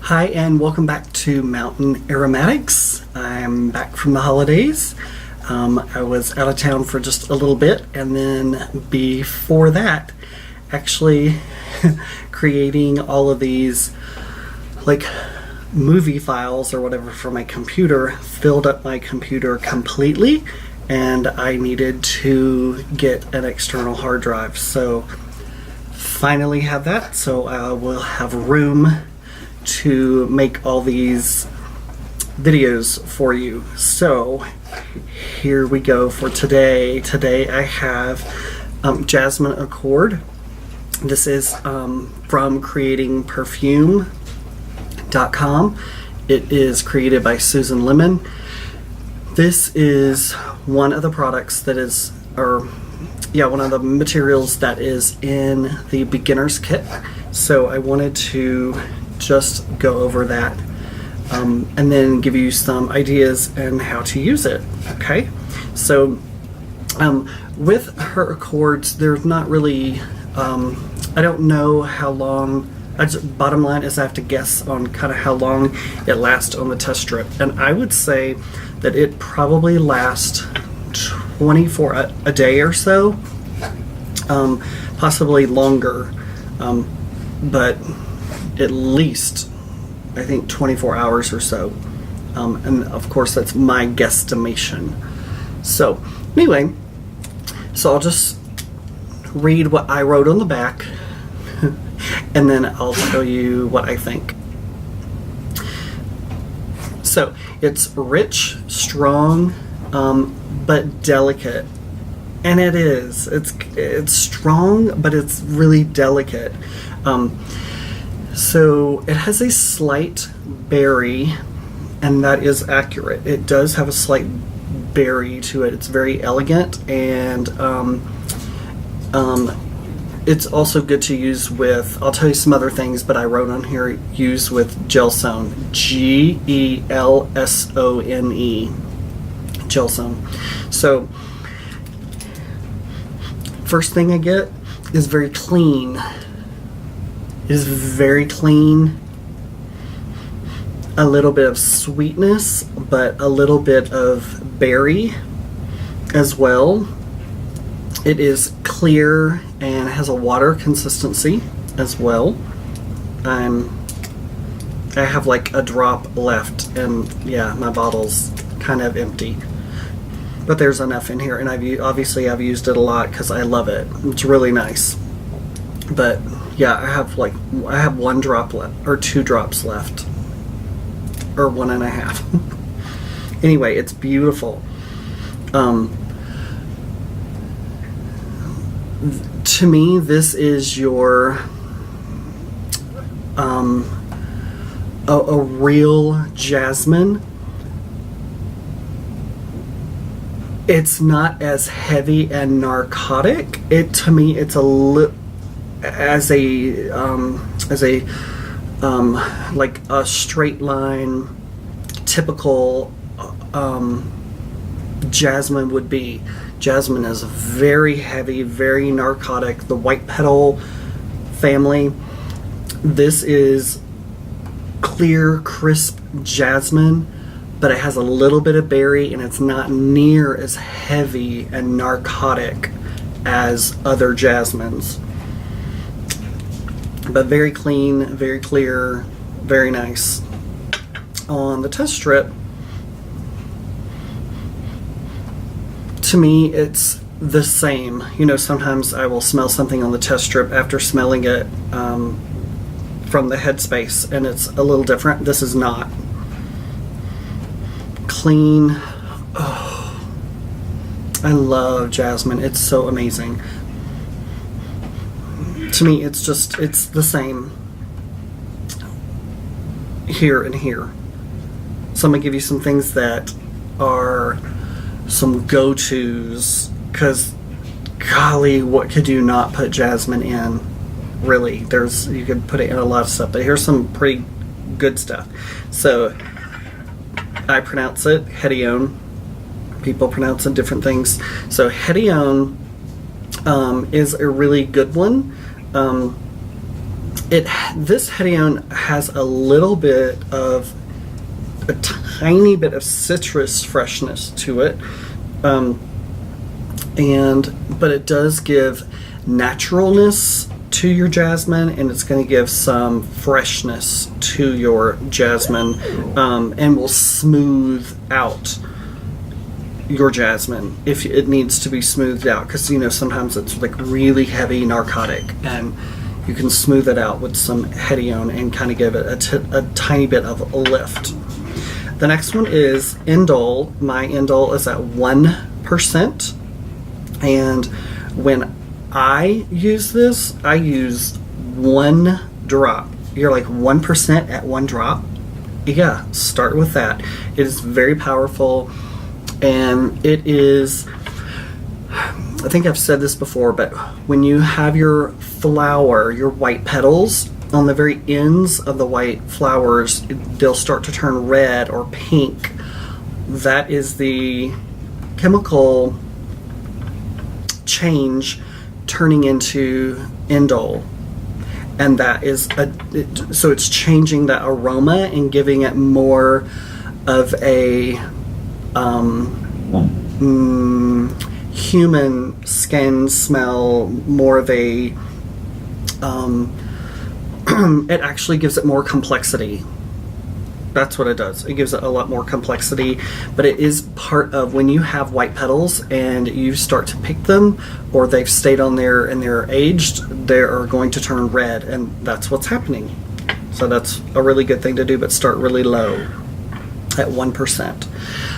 Hi and welcome back to Mountain Aromatics. I'm back from the holidays. I was out of town for just a little bit, and then before that actually creating all of these like movie files or whatever for my computer filled up my computer completely, and I needed to get an external hard drive. So finally have that, so I will have room to make all these videos for you. So here we go for today. Today I have Jasmine Accord. This is from creating Perfume.com. It is created by Susan Lemon. This is one of the products that is, one of the materials that is in the beginner's kit. So I wanted to just go over that and then give you some ideas and how to use it. Okay, so with her Accords, there's not really I don't know how long. Bottom line is I have to guess on kind of how long it lasts on the test strip, and I would say that it probably lasts 24 a day or so, possibly longer, but at least I think 24 hours or so, and of course that's my guesstimation. So anyway, so I'll just read what I wrote on the back and then I'll tell you what I think. So it's rich, strong, but delicate, and it is. It's strong, but it's really delicate. So it has a slight berry, and that is accurate. It does have a slight berry to it. It's very elegant, and it's also good to use with, I'll tell you some other things, but I wrote on here, use with Gelsone. Gelsone. Gelsone. So first thing I get is very clean. It is very clean. A little bit of sweetness, but a little bit of berry as well. It is clear and has a water consistency as well. I have like a drop left, and yeah, my bottle's kind of empty. But there's enough in here, and I've used it a lot because I love it. It's really nice. But yeah, I have one drop left, or 2 drops left, or 1.5. Anyway, it's beautiful. To me, this is your a real jasmine. It's not as heavy and narcotic. To me, it's as a like a straight line typical jasmine would be. Jasmine is very heavy, very narcotic, the white petal family. This is clear, crisp jasmine, but it has a little bit of berry, and it's not near as heavy and narcotic as other jasmines. But very clean, very clear, very nice. On the test strip, to me, it's the same. You know, sometimes I will smell something on the test strip after smelling it from the headspace, and it's a little different. This is not. Clean. Oh, I love jasmine. It's so amazing. To me, it's the same here and here. So I'm going to give you some things that are some go-tos, because golly, what could you not put jasmine in? Really, you could put it in a lot of stuff, but here's some pretty good stuff. So I pronounce it Hedione. People pronounce it different things. So Hedione is a really good one. This hedione has a little bit of a tiny bit of citrus freshness to it, but it does give naturalness to your jasmine, and it's going to give some freshness to your jasmine, and will smooth out your jasmine if it needs to be smoothed out, because sometimes it's like really heavy narcotic, and you can smooth it out with some hedione and kind of give it a tiny bit of a lift. The next one is indole. My indole is at 1%, and when I use this, I use 1 drop. You're like 1% at 1 drop. Yeah, start with that. It is very powerful, and it is, I think I've said this before, but when you have your flower, your white petals, on the very ends of the white flowers, they'll start to turn red or pink. That is the chemical change turning into indole, and that is so it's changing the aroma and giving it more of a human skin smell, more of a it actually gives it more complexity. That's what it does. It gives it a lot more complexity, but it is part of when you have white petals and you start to pick them, or they've stayed on there and they're aged, they are going to turn red, and that's what's happening. So that's a really good thing to do, but start really low at 1%.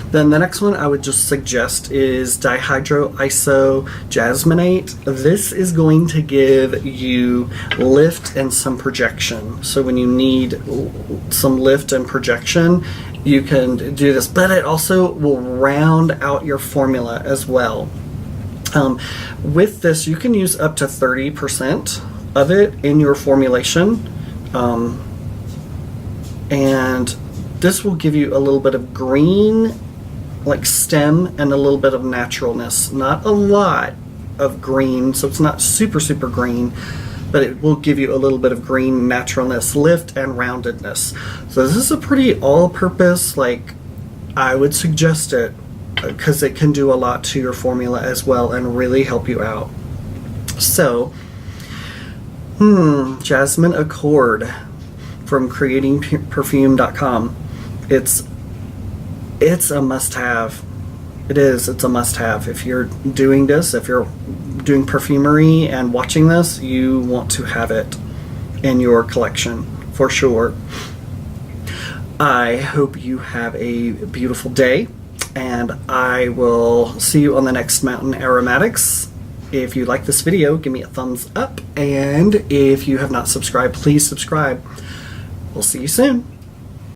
Then the next one I would just suggest is dihydroisojasminate. This is going to give you lift and some projection. So when you need some lift and projection, you can do this, but it also will round out your formula as well. With this, you can use up to 30% of it in your formulation, and this will give you a little bit of green, like stem, and a little bit of naturalness. Not a lot of green, so it's not super green, but it will give you a little bit of green naturalness, lift, and roundedness. So this is a pretty all-purpose, like, I would suggest it because it can do a lot to your formula as well and really help you out. So, Jasmine Accord from creatingperfume.com. It's a must-have. It is. It's a must-have. If you're doing this, if you're doing perfumery and watching this, you want to have it in your collection for sure. I hope you have a beautiful day, and I will see you on the next Mountain Aromatics. If you like this video, give me a thumbs up, and if you have not subscribed, please subscribe. We'll see you soon.